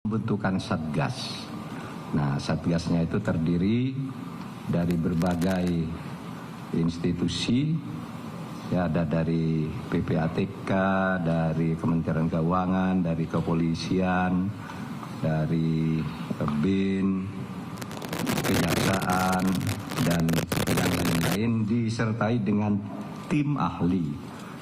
Pembentukan Satgas. Nah, Satgasnya itu terdiri dari berbagai institusi, ya, ada dari PPATK, dari Kementerian Keuangan, dari Kepolisian, dari BIN, Kejaksaan, dan yang lain-lain, disertai dengan tim ahli.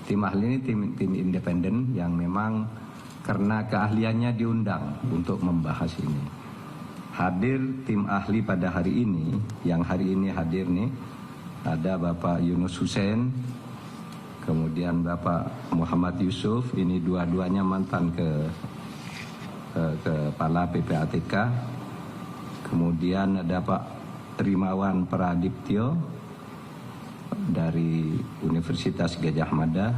Tim ahli ini tim independen yang memang karena keahliannya diundang untuk membahas ini. Hadir tim ahli pada hari ini, yang hari ini hadir nih, ada Bapak Yunus Hussein, kemudian Bapak Muhammad Yusuf, ini dua-duanya mantan kepala PPATK. Kemudian ada Pak Trimawan Pradiptyo dari Universitas Gadjah Mada,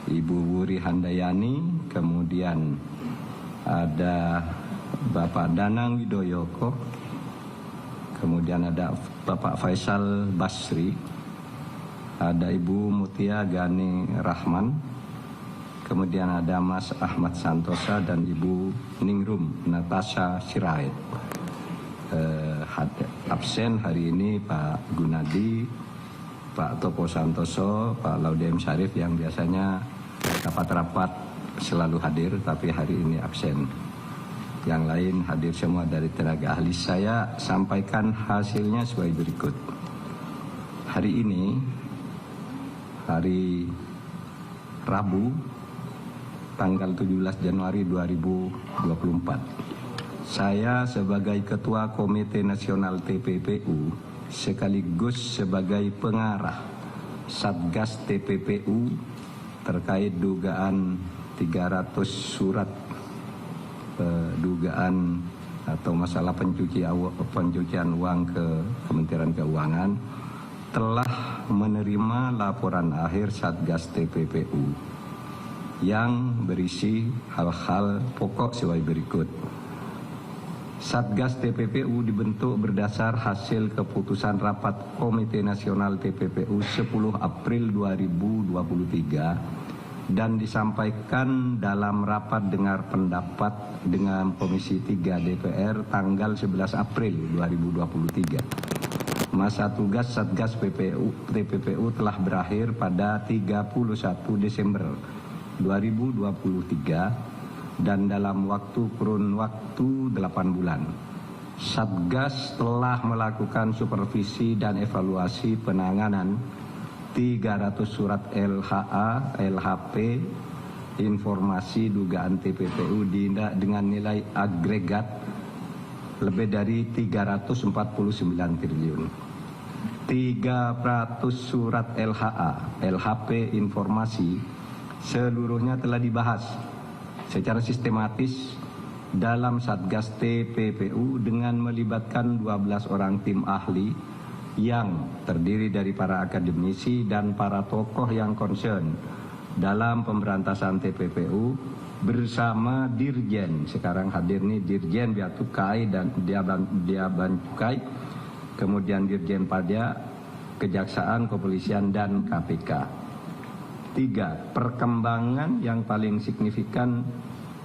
Ibu Wuri Handayani, kemudian ada Bapak Danang Widoyoko, kemudian ada Bapak Faisal Basri, ada Ibu Mutia Gani Rahman, kemudian ada Mas Ahmad Santosa dan Ibu Ningrum Natasha Sirait. Absen hari ini Pak Gunadi, Pak Topo Santoso, Pak Laudem Syarif yang biasanya rapat-rapat selalu hadir, tapi hari ini absen. Yang lain hadir semua dari tenaga ahli. Saya sampaikan hasilnya sebagai berikut. Hari ini, hari Rabu, tanggal 17 Januari 2024. Saya sebagai Ketua Komite Nasional TPPU sekaligus sebagai pengarah Satgas TPPU terkait dugaan 300 surat dugaan atau masalah pencucian uang ke Kementerian Keuangan telah menerima laporan akhir Satgas TPPU yang berisi hal-hal pokok sebagai berikut. Satgas TPPU dibentuk berdasar hasil keputusan rapat Komite Nasional TPPU 10 April 2023 dan disampaikan dalam rapat dengar pendapat dengan Komisi 3 DPR tanggal 11 April 2023. Masa tugas Satgas TPPU telah berakhir pada 31 Desember 2023 dan dalam kurun waktu 8 bulan. Satgas telah melakukan supervisi dan evaluasi penanganan 300 surat LHA, LHP, informasi dugaan TPPU dengan nilai agregat lebih dari 349 triliun. 300 surat LHA, LHP informasi seluruhnya telah dibahas secara sistematis dalam Satgas TPPU dengan melibatkan 12 orang tim ahli yang terdiri dari para akademisi dan para tokoh yang concern dalam pemberantasan TPPU bersama Dirjen, sekarang hadir nih Dirjen Bea Cukai dan Bea Cukai, kemudian Dirjen Pajak, Kejaksaan, Kepolisian, dan KPK. 3. Perkembangan yang paling signifikan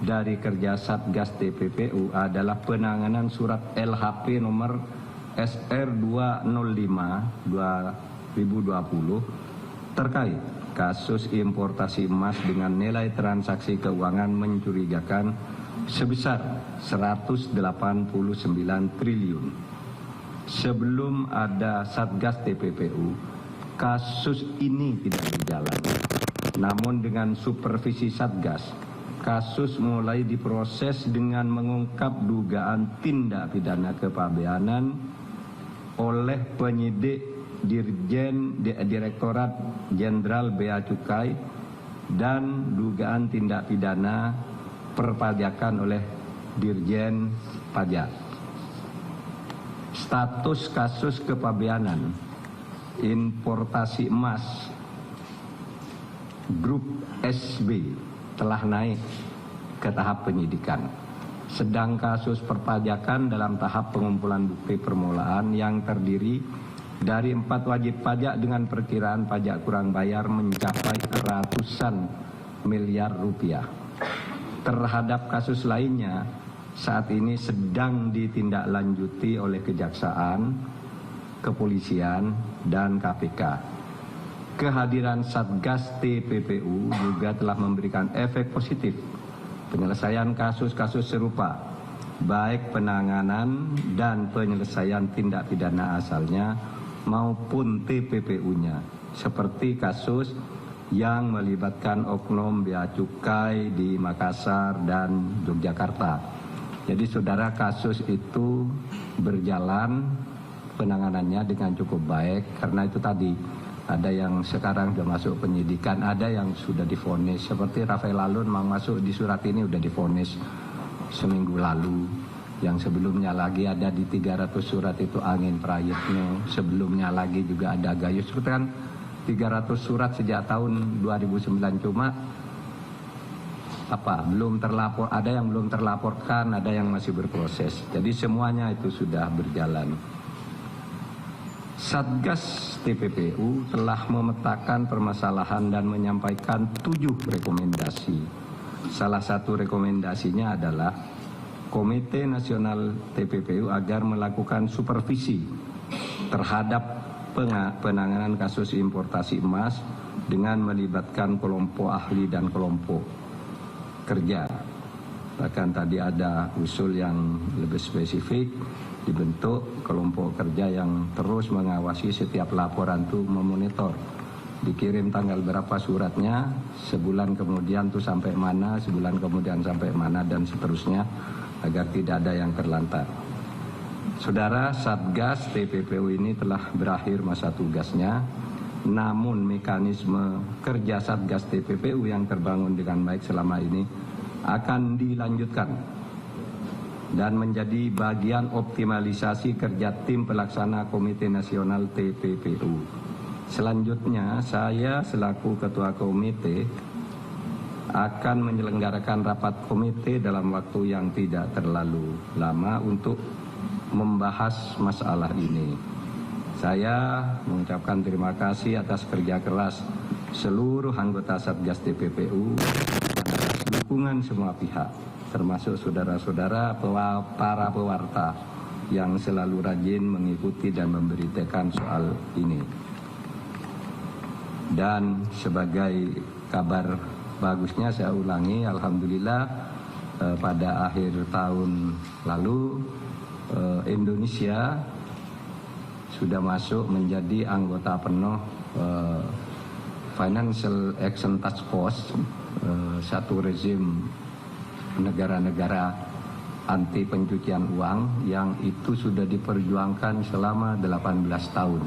dari kerja Satgas TPPU adalah penanganan surat LHP nomor SR 205 2020 terkait kasus importasi emas dengan nilai transaksi keuangan mencurigakan sebesar 189 triliun. Sebelum ada Satgas TPPU, kasus ini tidak berjalan. Namun dengan supervisi Satgas, kasus mulai diproses dengan mengungkap dugaan tindak pidana kepabeanan oleh penyidik Direktorat Jenderal Bea Cukai dan dugaan tindak pidana perpajakan oleh Dirjen Pajak. Status kasus kepabeanan importasi emas Grup SB telah naik ke tahap penyidikan. Sedang kasus perpajakan dalam tahap pengumpulan bukti permulaan yang terdiri dari 4 wajib pajak dengan perkiraan pajak kurang bayar mencapai ratusan miliar rupiah. Terhadap kasus lainnya saat ini sedang ditindaklanjuti oleh Kejaksaan, Kepolisian, dan KPK. Kehadiran Satgas TPPU juga telah memberikan efek positif penyelesaian kasus-kasus serupa, baik penanganan dan penyelesaian tindak pidana asalnya maupun TPPU-nya, seperti kasus yang melibatkan oknum bea cukai di Makassar dan Yogyakarta. Jadi saudara, kasus itu berjalan penanganannya dengan cukup baik, karena itu tadi ada yang sekarang sudah masuk penyidikan, ada yang sudah divonis. Seperti Rafael Alun mau masuk di surat ini sudah divonis seminggu lalu. Yang sebelumnya lagi ada di 300 surat itu Angin Prayitno. Sebelumnya lagi juga ada Gayus. Itu kan 300 surat sejak tahun 2009, cuma belum terlapor, ada yang belum terlaporkan, ada yang masih berproses. Jadi semuanya itu sudah berjalan. Satgas TPPU telah memetakan permasalahan dan menyampaikan 7 rekomendasi. Salah satu rekomendasinya adalah Komite Nasional TPPU agar melakukan supervisi terhadap penanganan kasus importasi emas dengan melibatkan kelompok ahli dan kelompok kerja. Bahkan tadi ada usul yang lebih spesifik, dibentuk kelompok kerja yang terus mengawasi setiap laporan itu, memonitor dikirim tanggal berapa suratnya, sebulan kemudian tuh sampai mana, sebulan kemudian sampai mana, dan seterusnya, agar tidak ada yang terlantar. Saudara, Satgas TPPU ini telah berakhir masa tugasnya, namun mekanisme kerja Satgas TPPU yang terbangun dengan baik selama ini akan dilanjutkan dan menjadi bagian optimalisasi kerja tim pelaksana Komite Nasional TPPU. Selanjutnya, saya selaku Ketua Komite akan menyelenggarakan rapat komite dalam waktu yang tidak terlalu lama untuk membahas masalah ini. Saya mengucapkan terima kasih atas kerja keras seluruh anggota Satgas TPPU, atas dukungan semua pihak, termasuk saudara-saudara para pewarta yang selalu rajin mengikuti dan memberitakan soal ini. Dan sebagai kabar bagusnya saya ulangi, alhamdulillah pada akhir tahun lalu Indonesia sudah masuk menjadi anggota penuh Financial Action Task Force, satu rezim negara-negara anti pencucian uang yang itu sudah diperjuangkan selama 18 tahun.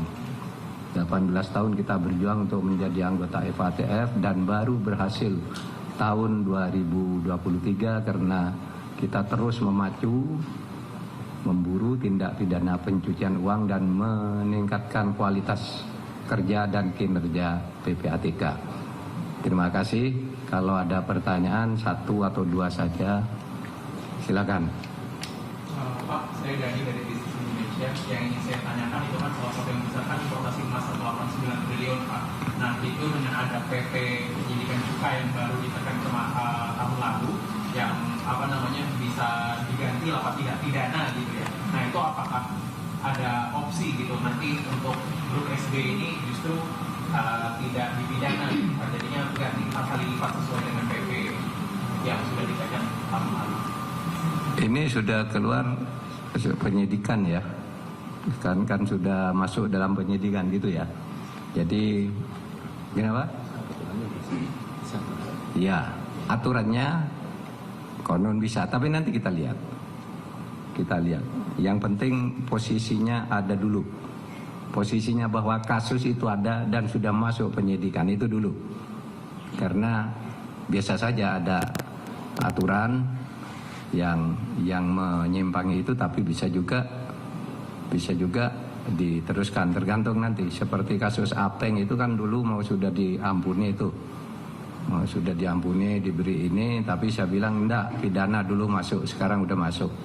18 tahun kita berjuang untuk menjadi anggota FATF dan baru berhasil tahun 2023 karena kita terus memacu memburu tindak pidana pencucian uang dan meningkatkan kualitas kerja dan kinerja PPATK. Terima kasih. Kalau ada pertanyaan 1 atau 2 saja, silakan. Pak, saya dari Bisnis Indonesia. Yang ingin saya tanyakan itu kan salah satu yang besar kan importasi emas 1,9 triliun, Pak. Nah, itu dengan ada PP penyidikan cukai yang baru ditekan tahun lalu, yang bisa diganti apa tidak pidana gitu ya. Nah, itu apakah ada opsi gitu nanti untuk grup SB ini justru tidak dipidana, jadinya ganti pasal lipat sesuai dengan PP yang sudah ditekan tahun lalu? Ini sudah keluar penyidikan ya, kan sudah masuk dalam penyidikan gitu ya. Jadi kenapa? Ya, aturannya konon bisa, tapi nanti kita lihat. Yang penting posisinya ada dulu. Posisinya bahwa kasus itu ada dan sudah masuk penyidikan itu dulu. Karena biasa saja ada aturan yang menyimpangi itu, tapi bisa juga diteruskan, tergantung nanti. Seperti kasus Apeng itu kan dulu mau sudah diampuni itu, diberi ini, tapi saya bilang enggak, pidana dulu masuk, sekarang udah masuk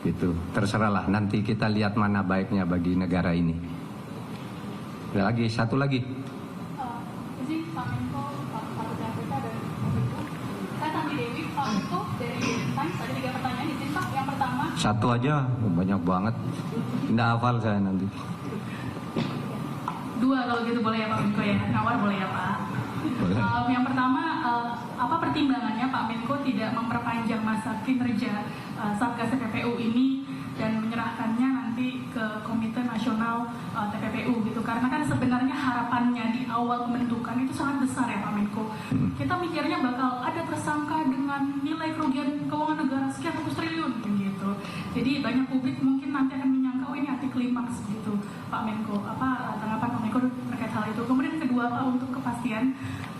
gitu. Terserahlah, nanti kita lihat mana baiknya bagi negara ini. Ada lagi, satu lagi. Izin Pak Menko, Pak Kapolda dan Pak Menko. Saya Tami Dewi, Pak Menko dari Times. Ada 3 pertanyaan, izin Pak. Satu aja, banyak banget. Nggak hafal saya nanti. 2 kalau gitu boleh ya Pak Menko ya, nawar boleh ya Pak. Boleh. Yang pertama, apa pertimbangannya Pak Menko tidak memperpanjang masa kinerja Satgas TPPU ini dan menyerahkannya nanti ke Komite Nasional TPPU gitu? Karena kan sebenarnya harapannya di awal pembentukan itu sangat besar ya Pak Menko. Kita mikirnya bakal ada tersangka dengan nilai kerugian keuangan negara sekian ratus triliun gitu. Jadi banyak publik mungkin nanti akan menyangka oh ini anti klimaks gitu Pak Menko. Apa tanggapan Pak Menko terkait hal itu? Kemudian kedua Pak, untuk kepastian,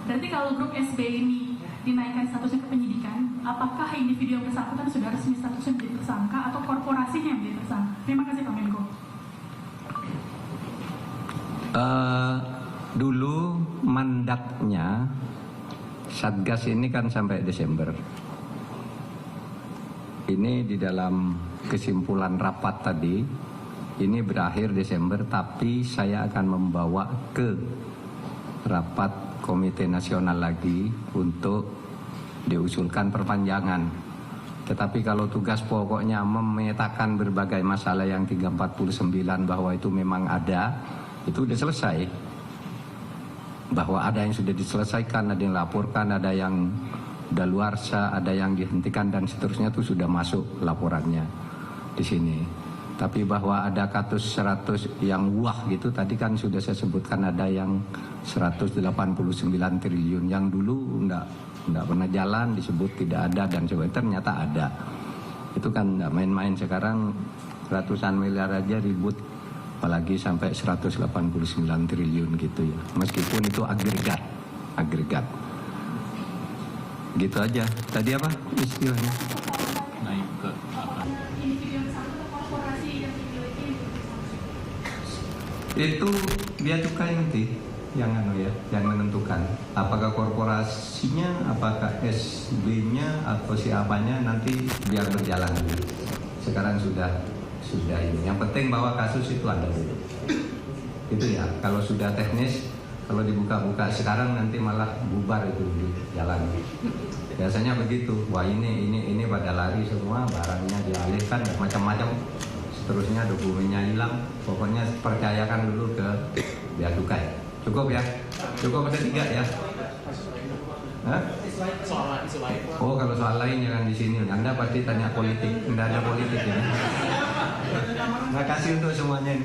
berarti kalau grup SB ini dinaikkan statusnya ke penyidikan, apakah individu yang bersangkutan sudah resmi statusnya menjadi tersangka atau korporasinya yang menjadi tersangka? Terima kasih Pak Menko. Dulu mandatnya Satgas ini kan sampai Desember. Ini di dalam kesimpulan rapat tadi, ini berakhir Desember, tapi saya akan membawa ke rapat Komite Nasional lagi untuk diusulkan perpanjangan. Tetapi kalau tugas pokoknya memetakan berbagai masalah yang 349 bahwa itu memang ada, itu sudah selesai. Bahwa ada yang sudah diselesaikan, ada yang laporkan, ada yang daluarsa, ada yang dihentikan dan seterusnya, itu sudah masuk laporannya di sini. Tapi bahwa ada kasus 100 yang wah gitu, tadi kan sudah saya sebutkan ada yang 189 triliun yang dulu enggak pernah jalan, disebut tidak ada dan sebagainya, ternyata ada. Itu kan enggak main-main. Sekarang ratusan miliar aja ribut, apalagi sampai 189 triliun gitu ya. Meskipun itu agregat. Gitu aja. Tadi apa istilahnya? Naik ke Individu yang bersangkutan atau korporasi yang dimiliki? Itu biaya cukai nanti yang yang menentukan apakah korporasinya, apakah SB-nya atau siapanya, nanti biar berjalan dulu. Sekarang sudah ini. Yang penting bahwa kasus itu ada dulu. Itu ya. Kalau sudah teknis, kalau dibuka-buka sekarang nanti malah bubar itu di jalan. Biasanya begitu. Wah ini pada lari semua, barangnya dialihkan macam-macam. Seterusnya dokumennya hilang. Pokoknya percayakan dulu ke bea cukai. Cukup ya? Cukup ada 3 ya? Hah? Oh, kalau soal lain jangan di sini. Anda pasti tanya politik. Tidak ada politik ya. Terima kasih untuk semuanya.